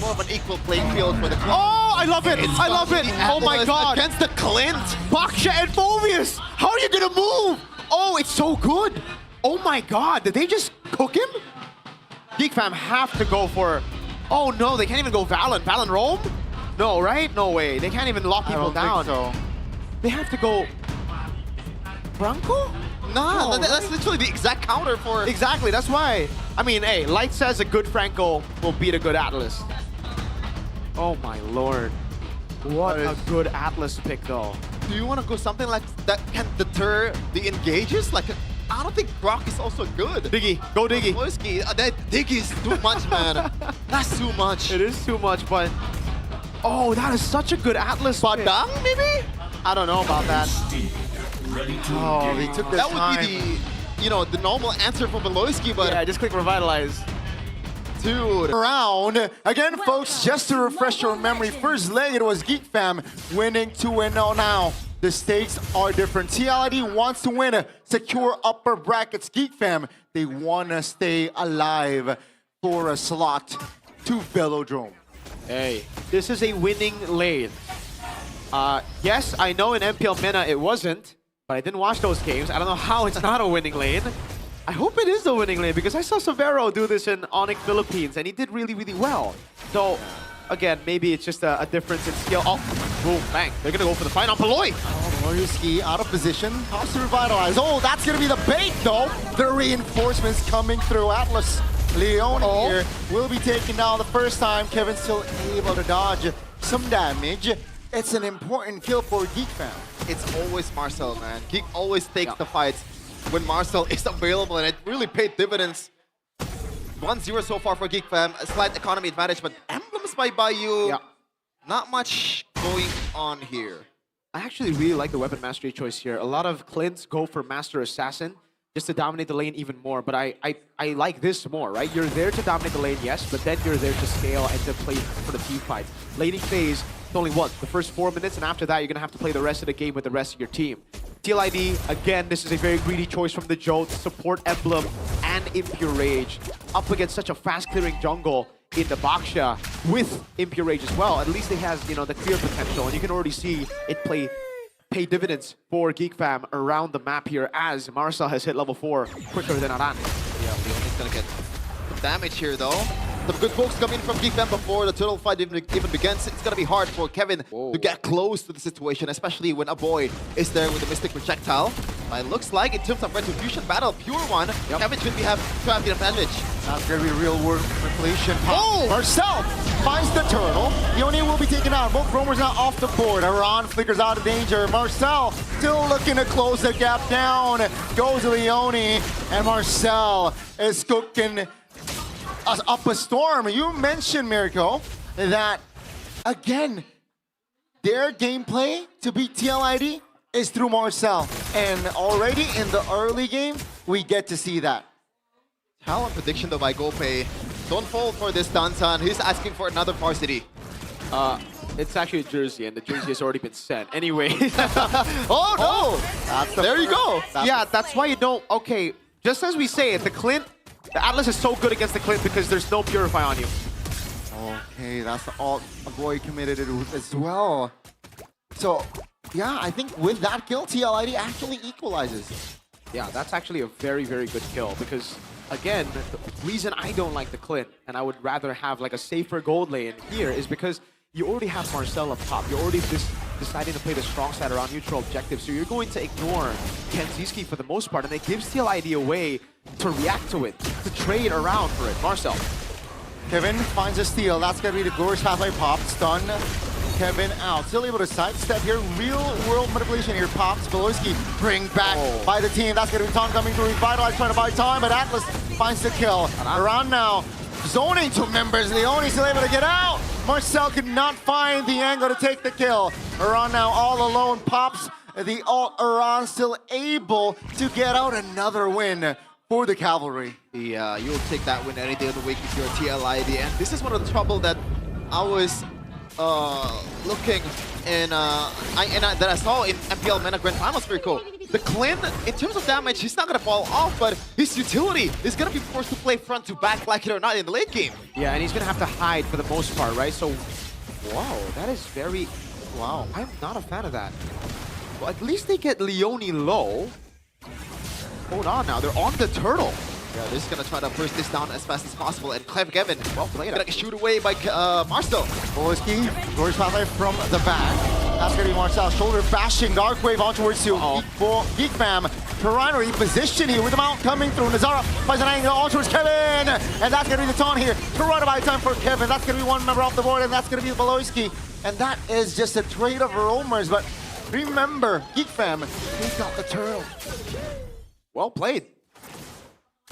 more of an equal playing field for the club. Oh, I love it! I love it! Oh my god! Against the Clint! Baksha and Phobius! How are you gonna move? Oh, it's so good! Oh my god, did they just cook him? Geek Fam have to go for... Oh no, they can't even go Valen. Valen roam? No, right? No way. They can't even lock people down. So. They have to go... Branco? Nah, No, that's right? literally the exact counter for... Exactly, that's why. I mean, hey, Light says a good Franco will beat a good Atlas. Oh my lord. What a good Atlas pick though. Do you want to go something like that can deter the engages? Like, I don't think Brock is also good. Diggy, go Diggy. Wojski, that Diggy is too much, man. That's too much. It is too much, but... Oh, that is such a good Atlas pick. Badang, maybe? I don't know about that. Oh, they took their That time. would be the, you know, the normal answer for Beloyski, but Yeah, just click Revitalize. dude. Round. Again, folks, just to refresh your memory, first leg, it was Geek Fam winning 2-0 now. The stakes are different. TLID wants to win, secure upper brackets. Geek Fam, they want to stay alive for a slot to Velodrome. Hey, this is a winning lane. Yes, I know in MPL Mena it wasn't, but I didn't watch those games. I don't know how it's not a winning lane. I hope it is the winning lane because I saw Severo do this in Onyx Philippines and he did really, really well. So, again, maybe it's just a difference in skill. Oh, boom, bang. They're going to go for the fight on Paloy. Moruski out of position, has to revitalize. Oh, that's going to be the bait, though. The reinforcements coming through. Atlas Leone here will be taken down the first time. Kevin still able to dodge some damage. It's an important kill for Geek Fam. It's always Marcel, man. Geek always takes the fights when Marcel is available, and it really paid dividends. 1-0 so far for Geek Fam. A slight economy advantage, but emblems by Bayou. Yeah. Not much going on here. I actually really like the weapon mastery choice here. A lot of Clint's go for Master Assassin just to dominate the lane even more, but I like this more, right? You're there to dominate the lane, yes, but then you're there to scale and to play for the team fights. Laning phase, it's only what, the first 4 minutes, and after that, you're gonna have to play the rest of the game with the rest of your team. TLID, again, this is a very greedy choice from the Joe to support Emblem and Impure Rage up against such a fast-clearing jungle in the Baksha with Impure Rage as well. At least it has, you know, the clear potential, and you can already see it pay dividends for Geek Fam around the map here as Marcel has hit level 4 quicker than Aran. Yeah, Leone's gonna get some damage here, though. Some good folks come in from Geek Fam before the turtle fight even begins. It's gonna be hard for Kevin to get close to the situation, especially when a boy is there with the Mystic Projectile. It looks like in terms of Retribution Battle, pure one, Kevin should have the advantage. That's going to be a real world manipulation. Oh! Marcel finds the turtle. Leone will be taken out. Both roamers now off the board. Aran flickers out of danger. Marcel still looking to close the gap down. Goes Leone, and Marcel is cooking us up a storm. You mentioned, Mirko, that, again, their gameplay to beat TLID is through Marcel. And already in the early game, we get to see that. Talent prediction though by Gopay. Don't fall for this Dansan. He's asking for another varsity. It's actually a jersey, and the jersey has already been sent. Anyway. Oh no! That's the There you go. That's why you don't... Okay, just as we say it, the Atlas is so good against the Clint because there's no Purify on you. Okay, that's the ult a boy committed it as well. So, yeah, I think with that kill, TLID actually equalizes. Yeah, that's actually a very, very good kill because, again, the reason I don't like the Clint and I would rather have like a safer gold lane here is because you already have Marcel up top. You're already deciding to play the strong side around neutral objectives, so you're going to ignore Kenziski for the most part, and it gives TLID a way to react to it, to trade around for it. Marcel. Kevin finds a steal. That's going to be the Glorious Pathway pop. Stun Kevin out. Still able to sidestep here. Real world manipulation here. Pops. Veloski bring back by the team. That's going to be Tom coming through. Revitalize trying to buy time, but Atlas finds the kill. Around now. Zoning to members. Leone still able to get out. Marcel could not find the angle to take the kill. Aran now all alone. Pops the ult. Aran still able to get out another win for the Cavalry. Yeah, you'll take that win any day of the week if you're TLID. And this is one of the trouble that I was looking in, that I saw in MPL Mena Grand Finals, very cool. the Clint, in terms of damage, he's not going to fall off, but his utility is going to be forced to play front to back, like it or not, in the late game. Yeah, and he's going to have to hide for the most part, right? So, wow, that is very... Wow, I'm not a fan of that. Well, at least they get Leone low. Hold on now, they're on the turtle. Yeah, they're just going to try to burst this down as fast as possible. And Kevin, Well played. going to shoot away by Marcel. Boleski, Glorious Pathway from the back. That's going to be Marcel. Shoulder bashing, Dark Wave on towards you. Geek Fam. Toronto reposition here with the mount coming through. Nazara finds an angle on towards Kevin. And that's going to be the taunt here. Toronto by time for Kevin. That's going to be one member off the board, and that's going to be Boleski. And that is just a trade of roamers. But remember, Geek Fam, he's got the turtle. Well played.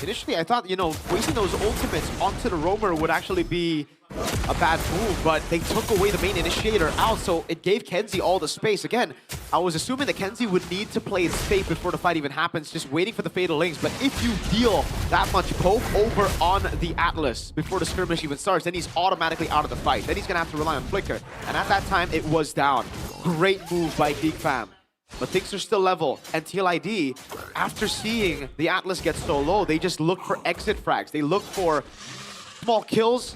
Initially, I thought, you know, wasting those ultimates onto the roamer would actually be a bad move, but they took away the main initiator out, so it gave Kenzie all the space. Again, I was assuming that Kenzie would need to play it safe before the fight even happens, just waiting for the fatal links. But if you deal that much poke over on the Atlas before the skirmish even starts, then he's automatically out of the fight. Then he's going to have to rely on Flicker. And at that time, it was down. Great move by Geek Fam. But things are still level, and TLID, after seeing the Atlas get so low, they just look for exit frags. They look for small kills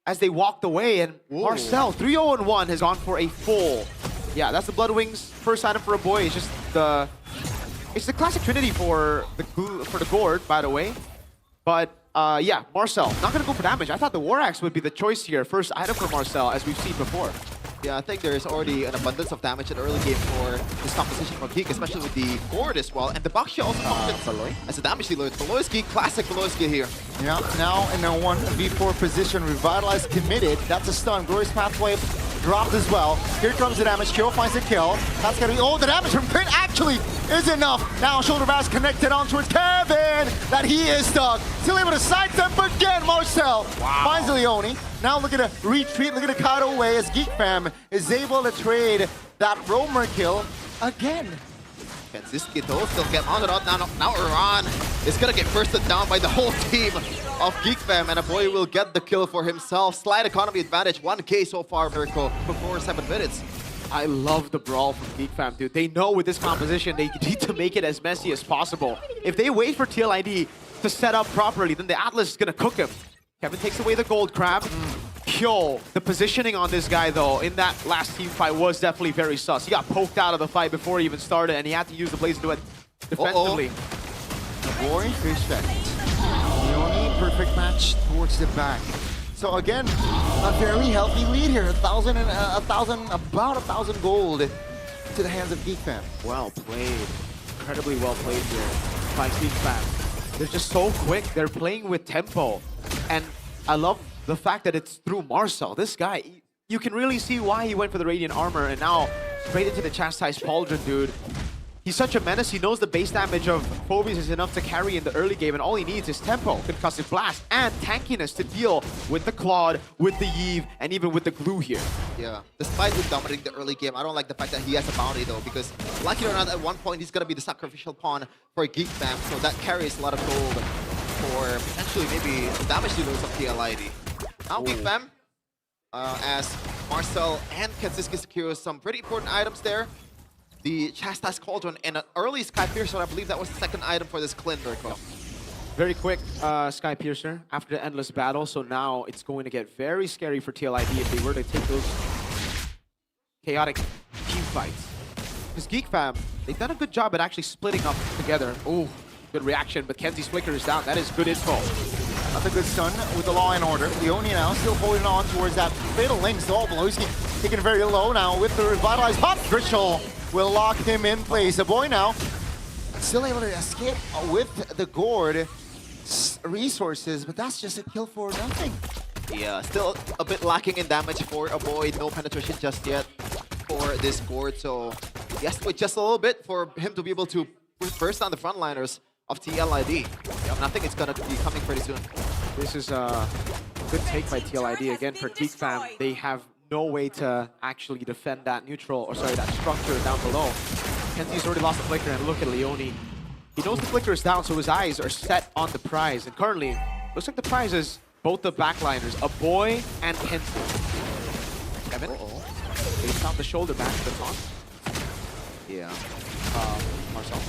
as they walked away, and Marcel, 3-0-1, has gone for a full. Yeah, that's the Blood Wings first item for a boy. It's just the... It's the classic trinity for the Gourd, by the way. But, yeah, Marcel, not going to go for damage. I thought the War Axe would be the choice here. First item for Marcel, as we've seen before. Yeah, I think there is already an abundance of damage in the early game for this composition from Geek, especially with the Gourd as well. And the Bakshi also comes in as a damage dealer. Beloyski, classic Beloyski here. Yeah, now in a 1v4 position, Revitalize committed. That's a stun. Glorious Pathway dropped as well. Here comes the damage. Kyo finds a kill. That's gonna be, oh, the damage from Crit actually is enough. Now shoulder bash connected on towards Kevin. That he is stuck. Still able to sidestep again. Marcel finds Leone. Now look at a retreat, look at a kite away as Geek Fam is able to trade that roamer kill again. Kenziski though still get on it up. Now Iran is gonna get bursted down by the whole team of Geek Fam, and a boy will get the kill for himself. Slight economy advantage, 1K so far, Miracle, before 7 minutes. I love the brawl from Geek Fam, dude. They know with this composition, they need to make it as messy as possible. If they wait for TLID to set up properly, then the Atlas is gonna cook him. Kevin takes away the gold crab. Kyo, the positioning on this guy, though, in that last team fight was definitely very sus. He got poked out of the fight before he even started, and he had to use the Blaze to do it defensively. The Boring Fish Effect. The only perfect match towards the back. So again, a very healthy lead here. About 1,000 gold to the hands of Geek Fam. Well played. Incredibly well played here by Geek Fam. They're just so quick. They're playing with tempo. And I love the fact that it's through Marcel. This guy, you can really see why he went for the Radiant Armor and now straight into the Chastised Pauldron, dude. He's such a menace. He knows the base damage of Phobius is enough to carry in the early game, and all he needs is tempo, concussive blast, and tankiness to deal with the Claude, with the Yve, and even with the Glue here. Yeah, despite him dominating the early game, I don't like the fact that he has a bounty though, because like it or not, at one point he's gonna be the sacrificial pawn for Geek Fam, so that carries a lot of gold for potentially maybe damage dealers of TLID. Now Geek Fam, as Marcel and Kenziski secure some pretty important items there. The Chastised Cauldron and an early Sky Piercer, I believe that was the second item for this Clint. Very quick Sky Piercer after the endless battle, so now it's going to get very scary for TLID if they were to take those chaotic team fights. Because Geek Fam, they've done a good job at actually splitting up together. Oh, good reaction, but Kenzie's flicker is down. That is good info. That's a good stun with the Law and Order. Leone now still holding on towards that fatal link. So Beloyski taking it very low now with the revitalized pop. Ritual will lock him in place. The boy now still able to escape with the Gourd resources, but that's just a kill for nothing. Yeah, still a bit lacking in damage for a boy. No penetration just yet for this Gourd. So yes, with just a little bit for him to be able to burst down the frontliners of TLID. Nothing is gonna be coming pretty soon. This is a good take by TLID. Again, for Geek Fam, they have no way to actually defend that neutral, or sorry, that structure down below. Kenzie's already lost the flicker, and look at Leone. He knows the flicker is down, so his eyes are set on the prize. And currently, looks like the prize is both the backliners, a boy and Kenzie. Kevin, they found the shoulder back to the taunt. Yeah. Marcel.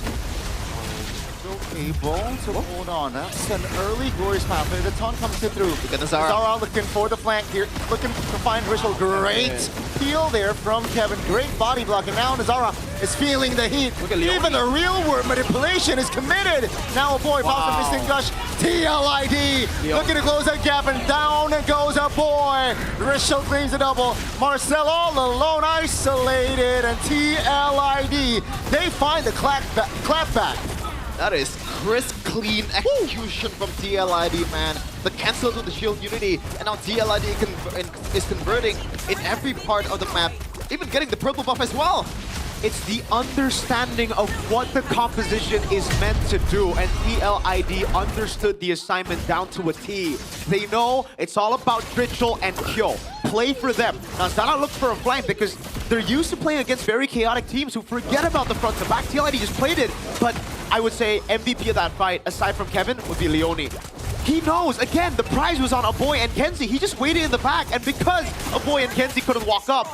Still able to hold on. That's an early glorious pathway. The taunt comes through. Look at the Zara. Zara looking for the flank here. Looking to find Ritual. Great peel there from Kevin. Great body block. And now Nazara is feeling the heat. Look at Leone. Even the real world manipulation is committed. Now a boy pops a missing gush. TLID Leone. looking to close that gap, and down goes a boy. Ritual claims a double. Marcel all alone, isolated, and TLID, they find the clapback. That is crisp, clean execution from TLID, man. The cancel to the shield unity, and now TLID is converting in every part of the map, even getting the purple buff as well. It's the understanding of what the composition is meant to do, and TLID understood the assignment down to a T. They know it's all about ritual and kill. Play for them. Now, Zara looked for a flank because they're used to playing against very chaotic teams who forget about the front to back. TLID just played it, but I would say MVP of that fight, aside from Kevin, would be Leone. He knows, again, the prize was on Aboy and Kenzie. He just waited in the back, and because Aboy and Kenzie couldn't walk up,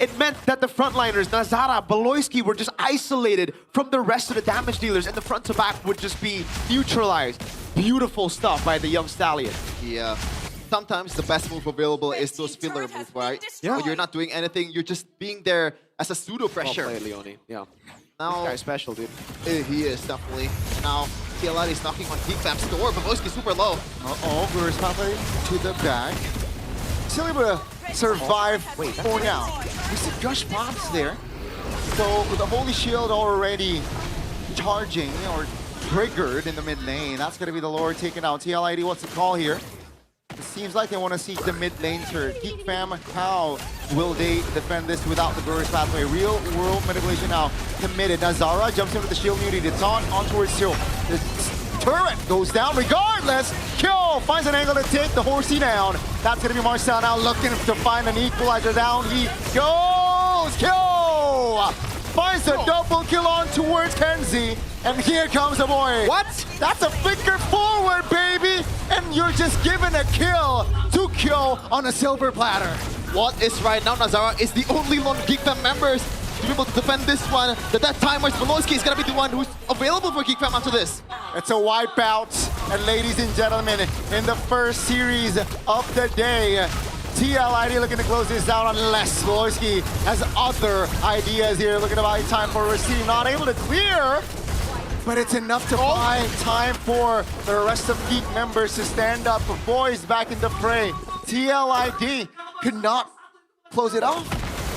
it meant that the frontliners, Nazara, Beloyski, were just isolated from the rest of the damage dealers, and the front to back would just be neutralized. Beautiful stuff by the young stallion. Yeah. Sometimes the best move available is those filler moves, right? Yeah. When you're not doing anything, you're just being there as a pseudo pressure. Well played, Leone. Yeah. Now, This guy's special, dude. he is definitely. Now, TLID is knocking on Geek Fam's door, but Beloyski super low. Glorious pathway to the back. Still able to survive for now. We see Gush pops there. So with the Holy Shield already charging or triggered in the mid lane, that's going to be the Lord taken out. TLID, what's the call here? It seems like they want to seek the mid lane turret. Geek Fam, how will they defend this without the glorious pathway? Real world manipulation now committed. Nazara jumps in with the shield immunity. The taunt on towards Seal. The turret goes down regardless. Kyo finds an angle to take the horsey down. That's going to be Marcel now looking to find an equalizer. Down he goes. Kyo finds a double kill on towards Kenzie. And here comes a boy. What? That's a finger forward, baby. And you're just giving a kill to Kyo on a silver platter. What is right now, Nazara is the only lone Geek Fam members to be able to defend this one. The death timers, Beloyski is going to be the one who's available for Geek Fam after this. It's a wipeout. And ladies and gentlemen, in the first series of the day, TLID looking to close this out unless Beloyski has other ideas here. Looking to buy time for receive. Not able to clear. But it's enough to buy time for the rest of Geek members to stand up. Boys back in the fray. TLID could not close it off.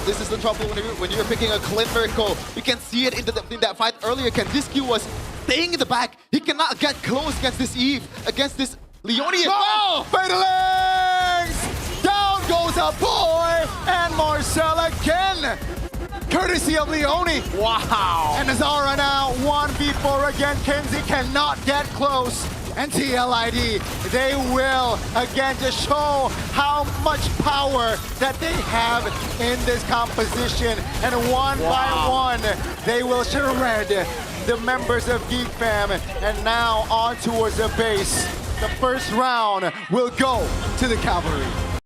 This is the trouble when you're picking a Clint Miracle. You can see it in that fight earlier. Kenziski was staying in the back. He cannot get close against this Eve, against this Leone. Oh! Fatal legs! Down goes a boy! And Marcel again! Courtesy of Leone. Wow. And Nazara now 1v4 again. Kenzie cannot get close. And TLID, they will again just show how much power that they have in this composition. And one by one, they will shred the members of Geek Fam. And now on towards the base. The first round will go to the Cavalry.